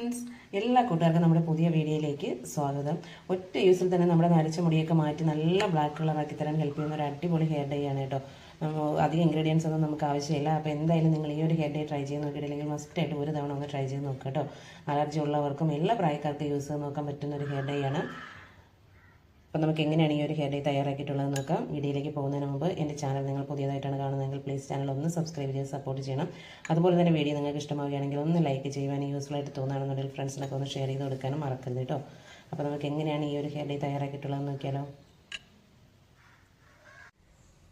Friends, എല്ലാ കൂട്ടുകാർക്കും നമ്മുടെ പുതിയ വീഡിയോയിലേക്ക് സ്വാഗതം. ഒറ്റ യൂസിൽ തന്നെ നമ്മുടെ നരച്ച മുടിയൊക്കെ മാറ്റി നല്ല ബ്ലാക്ക് കളറാക്കി തരാൻ ഹെൽപ്പ് ചെയ്യുന്ന ഒരു അടിപൊളി ഹെയർ ഡേ ആണ് കേട്ടോ. അധികം ഇൻഗ്രീഡിയൻസ് ഒന്നും നമുക്ക് ആവശ്യമില്ല. അപ്പോൾ എന്തായാലും നിങ്ങൾ ഈ ഒരു ഹെയർ ഡേ ട്രൈ ചെയ്ത് നോക്കിയിട്ടില്ലെങ്കിൽ മസ്റ്റായിട്ട് ഒരു തവണ ഒന്ന് ട്രൈ ചെയ്ത് നോക്കുക കേട്ടോ. അലർജി ഉള്ളവർക്കും എല്ലാ പ്രായക്കാർക്കും യൂസ് ചെയ്ത് നോക്കാൻ പറ്റുന്ന ഒരു ഹെയർ ഡേ ആണ്. അപ്പോൾ നമുക്ക് എങ്ങനെയാണ് ഈ ഒരു ഹെയർ ഡേ തയ്യാറാക്കിയിട്ടുള്ളത് നോക്കാം. വീഡിയോയിലേക്ക് പോകുന്നതിന് മുമ്പ് എൻ്റെ ചാനൽ നിങ്ങൾ പുതിയതായിട്ടാണ് കാണുന്നതെങ്കിൽ പ്ലീസ് ചാനൽ ഒന്ന് സബ്സ്ക്രൈബ് ചെയ്ത് സപ്പോർട്ട് ചെയ്യണം. അതുപോലെ തന്നെ വീഡിയോ നിങ്ങൾക്ക് ഇഷ്ടമാവുകയാണെങ്കിൽ ഒന്ന് ലൈക്ക് ചെയ്യുവാനും യൂസ്ഫുൾ ആയിട്ട് തോന്നുകയാണെന്നുണ്ടെങ്കിൽ ഫ്രണ്ട്സിനൊക്കെ ഒന്ന് ഷെയർ ചെയ്ത് കൊടുക്കാനും മറക്കരുത് കേട്ടോ. അപ്പോൾ നമുക്ക് എങ്ങനെയാണ് ഈ ഒരു ഹെയർ ഡേ തയ്യാറാക്കിയിട്ടുള്ളതെന്ന് നോക്കിയാലോ.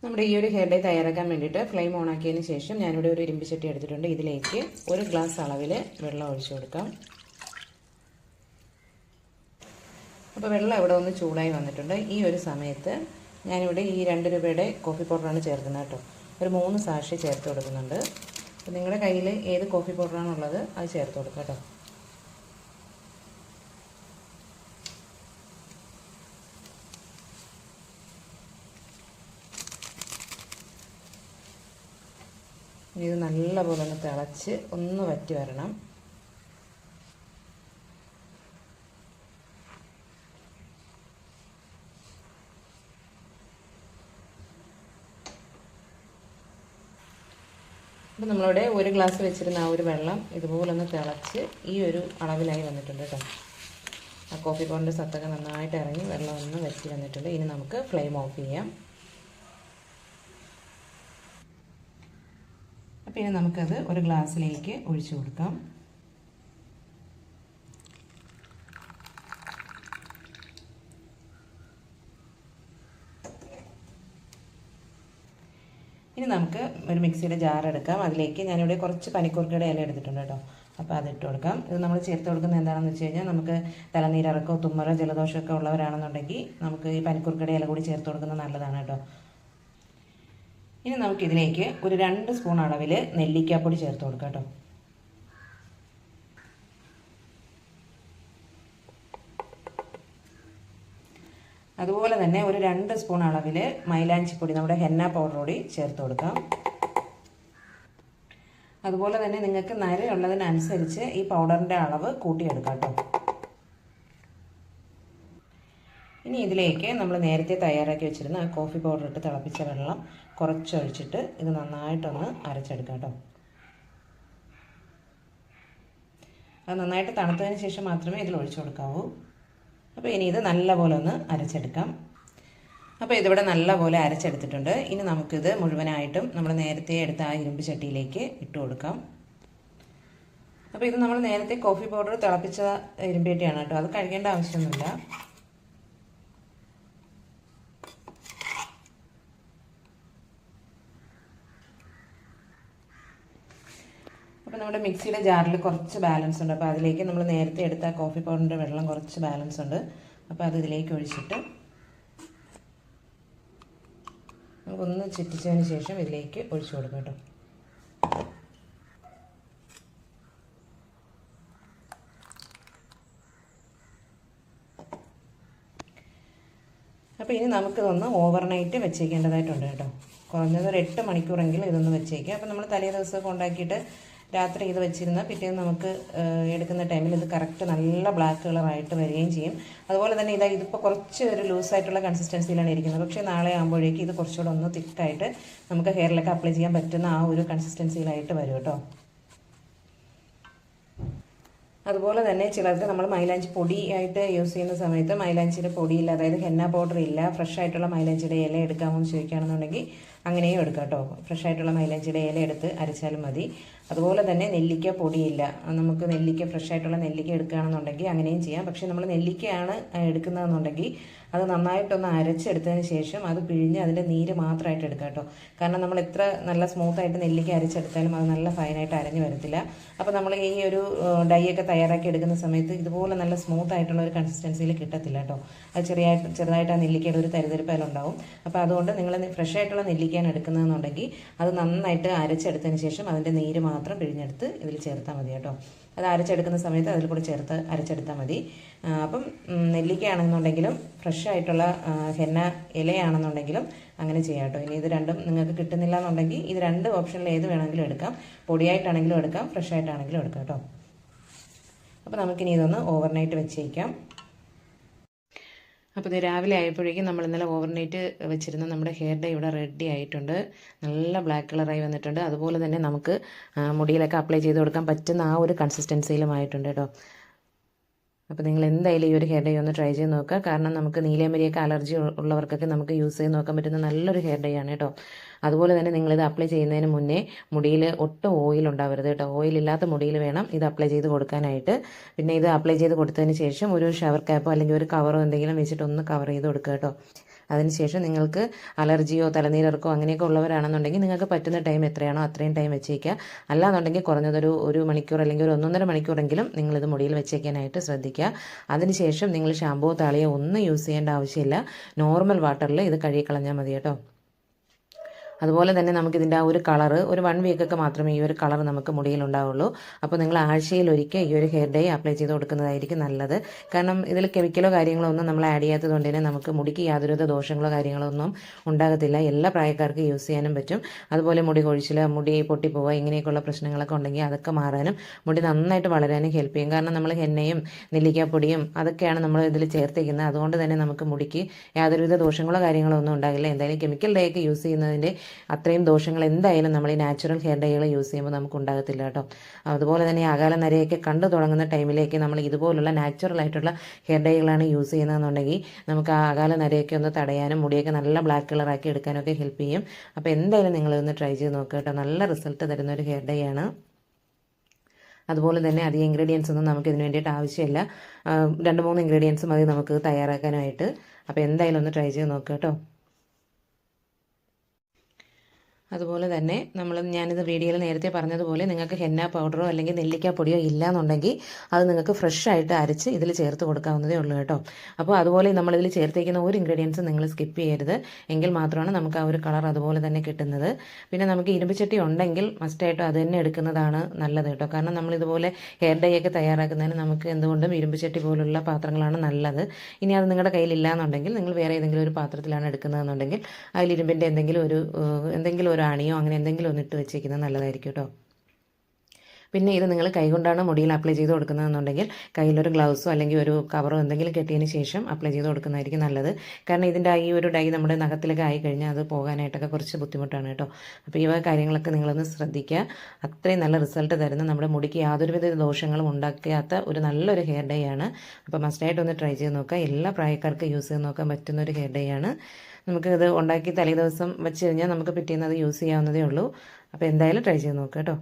നമ്മുടെ ഈ ഒരു ഹെയർ ഡേ തയ്യാറാക്കാൻ വേണ്ടിയിട്ട് ഫ്ലെയിം ഓൺ ആക്കിയതിന് ശേഷം ഞാനിവിടെ ഒരു ഇരുമ്പ് ചട്ടി എടുത്തിട്ടുണ്ട്. ഇതിലേക്ക് ഒരു ഗ്ലാസ് അളവിൽ വെള്ളം ഒഴിച്ചു കൊടുക്കാം. അപ്പോൾ വെള്ളം ഇവിടെ ഒന്ന് ചൂടായി വന്നിട്ടുണ്ട്. ഈ ഒരു സമയത്ത് ഞാനിവിടെ ഈ 2 രൂപയുടെ കോഫി പൗഡറാണ് ചേർക്കുന്നത് കേട്ടോ. ഒരു 3 സാഷി ചേർത്ത് കൊടുക്കുന്നുണ്ട്. അപ്പോൾ നിങ്ങളുടെ കയ്യിൽ ഏത് കോഫി പൗഡറാണുള്ളത് അത് ചേർത്ത് കൊടുക്കുക കേട്ടോ. ഇത് നല്ലപോലെ ഒന്ന് തിളച്ച് ഒന്ന് വറ്റി വരണം. അപ്പോൾ നമ്മളിവിടെ ഒരു ഗ്ലാസ് വെച്ചിരുന്ന ആ ഒരു വെള്ളം ഇതുപോലെ ഒന്ന് തിളച്ച് ഈ ഒരു അളവിലായി വന്നിട്ടുണ്ട് കേട്ടോ. ആ കോഫി പൗഡറിൻ്റെ സത്തൊക്കെ നന്നായിട്ട് ഇറങ്ങി വെള്ളം ഒന്ന് വറ്റി വന്നിട്ടുണ്ട്. ഇനി നമുക്ക് ഫ്ലെയിം ഓഫ് ചെയ്യാം. അപ്പോൾ ഇനി നമുക്കത് ഒരു ഗ്ലാസ്സിലേക്ക് ഒഴിച്ചു കൊടുക്കാം. ഇനി നമുക്ക് ഒരു മിക്സിയുടെ ജാർ എടുക്കാം. അതിലേക്ക് ഞാനിവിടെ കുറച്ച് പനിക്കൂർക്കയുടെ ഇല എടുത്തിട്ടുണ്ട് കേട്ടോ. അപ്പോൾ അതിട്ട് കൊടുക്കാം. ഇത് നമ്മൾ ചേർത്ത് കൊടുക്കുന്നത് എന്താണെന്ന് വെച്ച് കഴിഞ്ഞാൽ നമുക്ക് തലനീരിറക്കോ തുമ്മലോ ജലദോഷമൊക്കെ ഉള്ളവരാണെന്നുണ്ടെങ്കിൽ നമുക്ക് ഈ പനിക്കൂർക്കയുടെ ഇല കൂടി ചേർത്ത് കൊടുക്കുന്നത് നല്ലതാണ് കേട്ടോ. ഇനി നമുക്കിതിലേക്ക് ഒരു 2 സ്പൂൺ അളവിൽ നെല്ലിക്കാപ്പൊടി ചേർത്ത് കൊടുക്കാം കേട്ടോ. അതുപോലെ തന്നെ ഒരു 2 സ്പൂൺ അളവിൽ മൈലാഞ്ചിപ്പൊടി, നമ്മുടെ ഹെന്ന പൗഡർ കൂടി ചേർത്ത് കൊടുക്കാം. അതുപോലെ തന്നെ നിങ്ങൾക്ക് നരയുള്ളതിനനുസരിച്ച് ഈ പൗഡറിൻ്റെ അളവ് കൂട്ടിയെടുക്കാം കേട്ടോ. ഇനി ഇതിലേക്ക് നമ്മൾ നേരത്തെ തയ്യാറാക്കി വെച്ചിരുന്ന കോഫി പൗഡർ ഇട്ട് തിളപ്പിച്ച വെള്ളം കുറച്ചൊഴിച്ചിട്ട് ഇത് നന്നായിട്ടൊന്ന് അരച്ചെടുക്കാം കേട്ടോ. അത് നന്നായിട്ട് തണുത്തതിന് ശേഷം മാത്രമേ ഇതിൽ ഒഴിച്ചു കൊടുക്കാവൂ. അപ്പോൾ ഇനി ഇത് നല്ലപോലെ ഒന്ന് അരച്ചെടുക്കാം. അപ്പോൾ ഇതിവിടെ നല്ലപോലെ അരച്ചെടുത്തിട്ടുണ്ട്. ഇനി നമുക്കിത് മുഴുവനായിട്ടും നമ്മൾ നേരത്തെ എടുത്ത ആ ഇരുമ്പ് ചട്ടിയിലേക്ക് ഇട്ട് കൊടുക്കാം. അപ്പോൾ ഇത് നമ്മൾ നേരത്തെ കോഫി പൗഡർ തിളപ്പിച്ച ഇരുമ്പ് ചട്ടിയാണ് കേട്ടോ. അത് കഴിക്കേണ്ട ആവശ്യമൊന്നുമില്ല. അപ്പോൾ നമ്മുടെ മിക്സിയുടെ ജാറിൽ കുറച്ച് ബാലൻസ് ഉണ്ട്. അപ്പോൾ അതിലേക്ക് നമ്മൾ നേരത്തെ എടുത്ത കോഫി പൗഡറിൻ്റെ വെള്ളം കുറച്ച് ബാലൻസ് ഉണ്ട്. അപ്പോൾ അത് ഇതിലേക്ക് ഒഴിച്ചിട്ട് നമുക്കൊന്ന് ചുറ്റിച്ചതിന് ശേഷം ഇതിലേക്ക് ഒഴിച്ചു കൊടുക്കാം കേട്ടോ. അപ്പോൾ ഇനി നമുക്കിതൊന്ന് ഓവർനൈറ്റ് വെച്ചേക്കേണ്ടതായിട്ടുണ്ട് കേട്ടോ. കുറഞ്ഞത് ഒരു 8 മണിക്കൂറെങ്കിലും ഇതൊന്ന് വെച്ചേക്കാം. അപ്പോൾ നമ്മൾ തലേ ദിവസമൊക്കെ ഉണ്ടാക്കിയിട്ട് രാത്രി ഇത് വെച്ചിരുന്ന പിറ്റേന്ന് നമുക്ക് എടുക്കുന്ന ടൈമിൽ ഇത് കറക്റ്റ് നല്ല ബ്ലാക്ക് കളറായിട്ട് വരികയും ചെയ്യും. അതുപോലെ തന്നെ ഇതിപ്പോൾ കുറച്ച് ഒരു ലൂസായിട്ടുള്ള കൺസിസ്റ്റൻസിയിലാണ് ഇരിക്കുന്നത്. പക്ഷേ നാളെ ആകുമ്പോഴേക്ക് ഇത് കുറച്ചുകൂടെ ഒന്ന് തിക്കായിട്ട് നമുക്ക് ഹെയറിലൊക്കെ അപ്ലൈ ചെയ്യാൻ പറ്റുന്ന ആ ഒരു കൺസിസ്റ്റൻസിയിലായിട്ട് വരും കേട്ടോ. അതുപോലെ തന്നെ ചിലർക്ക് നമ്മൾ മൈലാഞ്ചി പൊടിയായിട്ട് യൂസ് ചെയ്യുന്ന സമയത്ത് മൈലാഞ്ചിയുടെ പൊടിയില്ല, അതായത് ഹെന്ന പൗഡർ ഇല്ല, ഫ്രഷ് ആയിട്ടുള്ള മൈലാഞ്ചിയുടെ ഇല എടുക്കാമോ എന്ന് ചോദിക്കുകയാണെന്നുണ്ടെങ്കിൽ അങ്ങനെയും എടുക്കാം കേട്ടോ. ഫ്രഷ് ആയിട്ടുള്ള മൈലാഞ്ചിയുടെ ഇല എടുത്ത് അരച്ചാലും മതി. അതുപോലെ തന്നെ നെല്ലിക്ക പൊടിയില്ല, നമുക്ക് നെല്ലിക്ക ഫ്രഷ് ആയിട്ടുള്ള നെല്ലിക്ക എടുക്കുകയാണെന്നുണ്ടെങ്കിൽ അങ്ങനെയും ചെയ്യാം. പക്ഷേ നമ്മൾ നെല്ലിക്കയാണ് എടുക്കുന്നതെന്നുണ്ടെങ്കിൽ അത് നന്നായിട്ടൊന്ന് അരച്ചെടുത്തതിന് ശേഷം അത് പിഴിഞ്ഞ് അതിൻ്റെ നീര് മാത്രമായിട്ട് എടുക്കാം കേട്ടോ. കാരണം നമ്മൾ എത്ര നല്ല സ്മൂത്തായിട്ട് നെല്ലിക്ക അരച്ചെടുത്താലും അത് നല്ല ഫൈനായിട്ട് അരഞ്ഞു വരത്തില്ല. അപ്പോൾ നമ്മൾ ഈ ഒരു ഡൈ ഒക്കെ തയ്യാറാക്കി എടുക്കുന്ന സമയത്ത് ഇതുപോലെ നല്ല സ്മൂത്ത് ആയിട്ടുള്ള ഒരു കൺസിസ്റ്റൻസിയിൽ കിട്ടത്തില്ല കേട്ടോ. അത് ചെറുതായിട്ട് ആ നെല്ലിക്കയുടെ ഒരു തരിതരിപ്പാലുണ്ടാവും. അപ്പോൾ അതുകൊണ്ട് നിങ്ങൾ ഫ്രഷ് ആയിട്ടുള്ള നെല്ലിക്കയാണ് എടുക്കുന്നതെന്നുണ്ടെങ്കിൽ അത് നന്നായിട്ട് അരച്ചെടുത്തതിന് ശേഷം അതിൻ്റെ നീര് മാത്രം പിഴിഞ്ഞെടുത്ത് ഇതിൽ ചേർത്താൽ മതി കേട്ടോ. അത് അരച്ചെടുക്കുന്ന സമയത്ത് അതിൽ കൂടി ചേർത്ത് അരച്ചെടുത്താൽ മതി. അപ്പം നെല്ലിക്കയാണെന്നുണ്ടെങ്കിലും ഫ്രഷ് ആയിട്ടുള്ള ഹെന്ന ഇലയാണെന്നുണ്ടെങ്കിലും അങ്ങനെ ചെയ്യാം കേട്ടോ. ഇനി ഇത് രണ്ടും നിങ്ങൾക്ക് കിട്ടുന്നില്ല എന്നുണ്ടെങ്കിൽ ഇത് 2 ഓപ്ഷനിൽ ഏത് വേണമെങ്കിലും എടുക്കാം. പൊടിയായിട്ടാണെങ്കിലും എടുക്കാം, ഫ്രഷ് ആയിട്ടാണെങ്കിലും എടുക്കാം കേട്ടോ. അപ്പോൾ നമുക്കിനി ഇതൊന്ന് ഓവർനൈറ്റ് വെച്ചേക്കാം. അപ്പോൾ ഇത് രാവിലെ ആയപ്പോഴേക്കും നമ്മൾ ഇന്നലെ ഓവർനൈറ്റ് വെച്ചിരുന്ന നമ്മുടെ ഹെയർ ഡേ ഇവിടെ റെഡി ആയിട്ടുണ്ട്. നല്ല ബ്ലാക്ക് കളറായി വന്നിട്ടുണ്ട്. അതുപോലെ തന്നെ നമുക്ക് മുടിയിലൊക്കെ അപ്ലൈ ചെയ്ത് കൊടുക്കാൻ പറ്റുന്ന ആ ഒരു കൺസിസ്റ്റൻസിയിലുമായിട്ടുണ്ട് കേട്ടോ. അപ്പോൾ നിങ്ങൾ എന്തായാലും ഈ ഒരു ഹെയർ ഡേ ഒന്ന് ട്രൈ ചെയ്ത് നോക്കുക. കാരണം നമുക്ക് നീലയമരിയൊക്കെ അലർജി ഉള്ളവർക്കൊക്കെ നമുക്ക് യൂസ് ചെയ്ത് നോക്കാൻ പറ്റുന്ന നല്ലൊരു ഹെയർ ഡേ ആണ് കേട്ടോ. അതുപോലെ തന്നെ നിങ്ങളിത് അപ്ലൈ ചെയ്യുന്നതിന് മുന്നേ മുടിയിൽ ഒട്ടും ഓയിൽ ഉണ്ടാവരുത് കേട്ടോ. ഓയിലില്ലാത്ത മുടിയിൽ വേണം ഇത് അപ്ലൈ ചെയ്ത് കൊടുക്കാനായിട്ട്. പിന്നെ ഇത് അപ്ലൈ ചെയ്ത് കൊടുത്തതിന് ശേഷം ഒരു ഷവർ ക്യാപ്പോ അല്ലെങ്കിൽ ഒരു കവറോ എന്തെങ്കിലും വെച്ചിട്ട് ഒന്ന് കവർ ചെയ്ത് കൊടുക്കുക കേട്ടോ. അതിനുശേഷം നിങ്ങൾക്ക് അലർജിയോ തലനീരർക്കോ അങ്ങനെയൊക്കെ ഉള്ളവരാണെന്നുണ്ടെങ്കിൽ നിങ്ങൾക്ക് പറ്റുന്ന ടൈം എത്രയാണോ അത്രയും ടൈം വെച്ചേക്കുക. അല്ലാന്നുണ്ടെങ്കിൽ കുറഞ്ഞതൊരു മണിക്കൂർ അല്ലെങ്കിൽ ഒരു 1.5 മണിക്കൂറെങ്കിലും നിങ്ങളിത് മുടിയിൽ വെച്ചേക്കാനായിട്ട് ശ്രദ്ധിക്കുക. അതിനുശേഷം നിങ്ങൾ ഷാമ്പോ താളിയോ ഒന്നും യൂസ് ചെയ്യേണ്ട ആവശ്യമില്ല. നോർമൽ വാട്ടറിൽ ഇത് കഴുകിക്കളഞ്ഞാൽ മതി കേട്ടോ. അതുപോലെ തന്നെ നമുക്കിതിൻ്റെ ആ ഒരു കളറ് ഒരു 1 വീക്കൊക്കെ മാത്രമേ ഈ ഒരു കളർ നമുക്ക് മുടിയിലുണ്ടാവുള്ളൂ. അപ്പോൾ നിങ്ങൾ ആഴ്ചയിലൊരിക്കൽ ഈ ഒരു ഹെയർ ഡേ അപ്ലൈ ചെയ്ത് കൊടുക്കുന്നതായിരിക്കും നല്ലത്. കാരണം ഇതിൽ കെമിക്കലോ കാര്യങ്ങളോ ഒന്നും നമ്മൾ ആഡ് ചെയ്യാത്തത് കൊണ്ട് തന്നെ നമുക്ക് മുടിക്ക് യാതൊരുവിധ ദോഷങ്ങളോ കാര്യങ്ങളോ ഒന്നും ഉണ്ടാകത്തില്ല. എല്ലാ പ്രായക്കാർക്കും യൂസ് ചെയ്യാനും പറ്റും. അതുപോലെ മുടി കൊഴിച്ചിൽ, മുടി പൊട്ടിപ്പോവുക ഇങ്ങനെയൊക്കെയുള്ള പ്രശ്നങ്ങളൊക്കെ ഉണ്ടെങ്കിൽ അതൊക്കെ മാറാനും മുടി നന്നായിട്ട് വളരാനും ഹെൽപ്പ് ചെയ്യും. കാരണം നമ്മൾ എണ്ണയും നെല്ലിക്കാപ്പൊടിയും അതൊക്കെയാണ് നമ്മൾ ഇതിൽ ചേർത്തിരിക്കുന്നത്. അതുകൊണ്ട് തന്നെ നമുക്ക് മുടിക്ക് യാതൊരുവിധ ദോഷങ്ങളോ കാര്യങ്ങളോ ഒന്നും ഉണ്ടാകില്ല. എന്തായാലും കെമിക്കൽ ഡേ ഒക്കെ യൂസ് ചെയ്യുന്നതിൻ്റെ അത്രയും ദോഷങ്ങൾ എന്തായാലും നമ്മൾ ഈ നാച്ചുറൽ ഹെയർ ഡേകൾ യൂസ് ചെയ്യുമ്പോൾ നമുക്ക് ഉണ്ടാകത്തില്ല കേട്ടോ. അതുപോലെ തന്നെ അകാല നരയൊക്കെ കണ്ടു തുടങ്ങുന്ന ടൈമിലേക്ക് നമ്മൾ ഇതുപോലുള്ള നാച്ചുറൽ ആയിട്ടുള്ള ഹെയർ ഡേകളാണ് യൂസ് ചെയ്യുന്നതെന്നുണ്ടെങ്കിൽ നമുക്ക് ആ അകാല നരയൊക്കെ ഒന്ന് തടയാനും മുടിയൊക്കെ നല്ല ബ്ലാക്ക് കളറാക്കി എടുക്കാനൊക്കെ ഹെൽപ്പ് ചെയ്യും. അപ്പോൾ എന്തായാലും നിങ്ങളിതൊന്ന് ട്രൈ ചെയ്ത് നോക്കുക കേട്ടോ. നല്ല റിസൾട്ട് തരുന്ന ഒരു ഹെയർ ഡേ ആണ്. അതുപോലെ തന്നെ അധികം ഇൻഗ്രീഡിയൻസ് ഒന്നും നമുക്ക് ഇതിന് വേണ്ടിയിട്ട് ആവശ്യമില്ല. 2-3 ഇൻഗ്രീഡിയൻസ് മതി നമുക്ക് തയ്യാറാക്കാനായിട്ട്. അപ്പോൾ എന്തായാലും ഒന്ന് ട്രൈ ചെയ്ത് നോക്കുക കേട്ടോ. അതുപോലെ തന്നെ ഞാനിത് വീഡിയോയിൽ നേരത്തെ പറഞ്ഞതുപോലെ നിങ്ങൾക്ക് ഹെന്ന പൗഡറോ അല്ലെങ്കിൽ നെല്ലിക്കാപ്പൊടിയോ ഇല്ലയെന്നുണ്ടെങ്കിൽ അത് നിങ്ങൾക്ക് ഫ്രഷ് ആയിട്ട് അരച്ച് ഇതിൽ ചേർത്ത് കൊടുക്കാവുന്നതേ ഉള്ളൂ കേട്ടോ. അപ്പോൾ അതുപോലെ നമ്മളിതിൽ ചേർത്തേക്കുന്ന ഒരു ഇൻഗ്രീഡിയൻസ് നിങ്ങൾ സ്കിപ്പ് ചെയ്യരുത്. എങ്കിൽ മാത്രമാണ് നമുക്ക് ആ ഒരു കളർ അതുപോലെ തന്നെ കിട്ടുന്നത്. പിന്നെ നമുക്ക് ഇരുമ്പുചട്ടി ഉണ്ടെങ്കിൽ മസ്റ്റായിട്ടും അത് തന്നെ എടുക്കുന്നതാണ് നല്ലത് കേട്ടോ. കാരണം നമ്മളിതുപോലെ ഹെയർ ഡേ ഒക്കെ തയ്യാറാക്കുന്നതിന് നമുക്ക് എന്തുകൊണ്ടും ഇരുമ്പുചട്ടി പോലുള്ള പാത്രങ്ങളാണ് നല്ലത്. ഇനി അത് നിങ്ങളുടെ കയ്യിലില്ല എന്നുണ്ടെങ്കിൽ നിങ്ങൾ വേറെ ഏതെങ്കിലും ഒരു പാത്രത്തിലാണ് എടുക്കുന്നതെന്നുണ്ടെങ്കിൽ അതിൽ ഇരുമ്പിൻ്റെ എന്തെങ്കിലും ഒരു ആണിയോ അങ്ങനെ എന്തെങ്കിലും ഒന്ന് ഇട്ട് വെച്ചേക്കുന്നത് നല്ലതായിരിക്കും കേട്ടോ. പിന്നെ ഇത് നിങ്ങൾ കൈകൊണ്ടാണ് മുടിയിൽ അപ്ലൈ ചെയ്ത് കൊടുക്കുന്നതെന്നുണ്ടെങ്കിൽ കയ്യിലൊരു ഗ്ലൗസോ അല്ലെങ്കിൽ ഒരു കവറോ എന്തെങ്കിലും കെട്ടിയതിന് ശേഷം അപ്ലൈ ചെയ്ത് കൊടുക്കുന്നതായിരിക്കും നല്ലത്. കാരണം ഇതിൻ്റെ ഈ ഒരു ഡൈ നമ്മുടെ നഖത്തിലൊക്കെ ആയി കഴിഞ്ഞാൽ അത് പോകാനായിട്ടൊക്കെ കുറച്ച് ബുദ്ധിമുട്ടാണ് കേട്ടോ. അപ്പോൾ ഈ കാര്യങ്ങളൊക്കെ നിങ്ങളൊന്ന് ശ്രദ്ധിക്കുക. അത്രയും നല്ല റിസൾട്ട് തരുന്ന നമ്മുടെ മുടിക്ക് യാതൊരുവിധ ദോഷങ്ങളും ഉണ്ടാക്കാത്ത ഒരു നല്ലൊരു ഹെയർ ഡേ ആണ്. അപ്പോൾ മസ്റ്റായിട്ടൊന്ന് ട്രൈ ചെയ്ത് നോക്കുക. എല്ലാ പ്രായക്കാർക്കും യൂസ് ചെയ്ത് നോക്കാൻ പറ്റുന്ന ഒരു ഹെയർ ഡേ ആണ്. നമുക്കിത് ഉണ്ടാക്കി തലേദിവസം വെച്ച് കഴിഞ്ഞാൽ നമുക്ക് പിറ്റേന്ന് അത് യൂസ് ചെയ്യാവുന്നതേ ഉള്ളൂ. അപ്പോൾ എന്തായാലും ട്രൈ ചെയ്ത് നോക്കുക കേട്ടോ.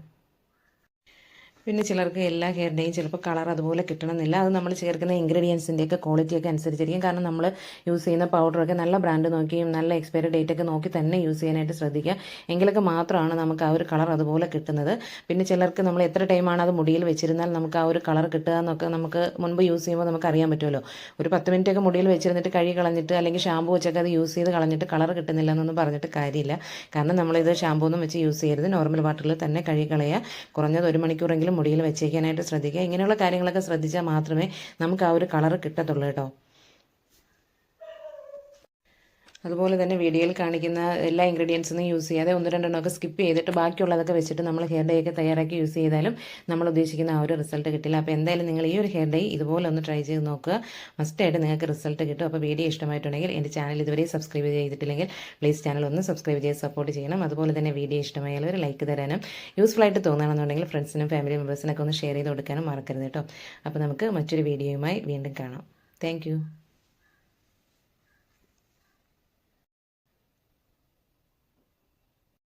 പിന്നെ ചിലർക്ക് എല്ലാ ഹെയർ ഡേയും ചിലപ്പോൾ കളർ അതുപോലെ കിട്ടണമെന്നില്ല. അത് നമ്മൾ ചേർക്കുന്ന ഇൻഗ്രീഡിയൻസിൻ്റെയൊക്കെ ക്വാളിറ്റിയൊക്കെ അനുസരിച്ചിരിക്കും. കാരണം നമ്മൾ യൂസ് ചെയ്യുന്ന പൗഡറൊക്കെ നല്ല ബ്രാൻഡ് നോക്കിയും നല്ല എക്സ്പയറി ഡേറ്റ് ഒക്കെ നോക്കി തന്നെ യൂസ് ചെയ്യാനായിട്ട് ശ്രദ്ധിക്കുക. എങ്കിലൊക്കെ മാത്രമാണ് നമുക്ക് ആ ഒരു കളർ അതുപോലെ കിട്ടുന്നത്. പിന്നെ ചിലർക്ക് നമ്മൾ എത്ര ടൈമാണ് അത് മുടിയിൽ വെച്ചിരുന്നാൽ നമുക്ക് ആ ഒരു കളർ കിട്ടുക എന്നൊക്കെ നമുക്ക് മുൻപ് യൂസ് ചെയ്യുമ്പോൾ നമുക്ക് അറിയാൻ പറ്റുമല്ലോ. ഒരു 10 മിനിറ്റൊക്കെ മുടിയിൽ വെച്ചിരുന്നിട്ട് കഴുകി കളഞ്ഞിട്ട് അല്ലെങ്കിൽ ഷാമ്പൂ വെച്ചൊക്കെ അത് യൂസ് ചെയ്ത് കളഞ്ഞിട്ട് കളർ കിട്ടുന്നില്ല എന്നൊന്നും പറഞ്ഞിട്ട് കാര്യമില്ല. കാരണം നമ്മളിത് ഷാമ്പൂ ഒന്നും വെച്ച് യൂസ് ചെയ്യരുത്. നോർമൽ വാട്ടറിൽ തന്നെ കഴുകി കളയുക. കുറഞ്ഞത് 1 മണിക്കൂറെങ്കിലും മുടിയിൽ വെച്ചേക്കാനായിട്ട് ശ്രദ്ധിക്കുക. ഇങ്ങനെയുള്ള കാര്യങ്ങളൊക്കെ ശ്രദ്ധിച്ചാൽ മാത്രമേ നമുക്ക് ആ ഒരു കളർ കിട്ടത്തുള്ളൂ കേട്ടോ. അതുപോലെ തന്നെ വീഡിയോയിൽ കാണിക്കുന്ന എല്ലാ ഇൻഗ്രീഡിയൻസൊന്നും യൂസ് ചെയ്യാതെ 1-2 ഒക്കെ സ്കിപ്പ് ചെയ്തിട്ട് ബാക്കിയുള്ളതൊക്കെ വെച്ചിട്ട് നമ്മൾ ഹെയർ ഡേ ഒക്കെ തയ്യാറാക്കി യൂസ് ചെയ്താലും നമ്മൾ ഉദ്ദേശിക്കുന്ന ആ ഒരു റിസൾട്ട് കിട്ടില്ല. അപ്പോൾ എന്തായാലും നിങ്ങൾ ഈ ഒരു ഹെയർ ഡേ ഇതുപോലെ ഒന്ന് ട്രൈ ചെയ്ത് നോക്കുക. മസ്റ്റായിട്ട് നിങ്ങൾക്ക് റിസൾട്ട് കിട്ടും. അപ്പോൾ വീഡിയോ ഇഷ്ടമായിട്ടുണ്ടെങ്കിൽ എൻ്റെ ചാനൽ ഇതുവരെ സബ്സ്ക്രൈബ് ചെയ്തിട്ടില്ലെങ്കിൽ പ്ലീസ് ചാനൽ ഒന്ന് സബ്സ്ക്രൈബ് ചെയ്ത് സപ്പോർട്ട് ചെയ്യണം. അതുപോലെ തന്നെ വീഡിയോ ഇഷ്ടമായാലും ഒരു ലൈക്ക് തരാനും യൂസ്ഫുൾ ആയിട്ട് തോന്നുകയാണെന്നുണ്ടെങ്കിൽ ഫ്രണ്ട്സിനും ഫാമിലി മെമ്പേഴ്സിനൊക്കെ ഒന്ന് ഷെയർ ചെയ്ത് കൊടുക്കാനും മറക്കരുത് കേട്ടോ. അപ്പോൾ നമുക്ക് മറ്റൊരു വീഡിയോയുമായി വീണ്ടും കാണാം. താങ്ക്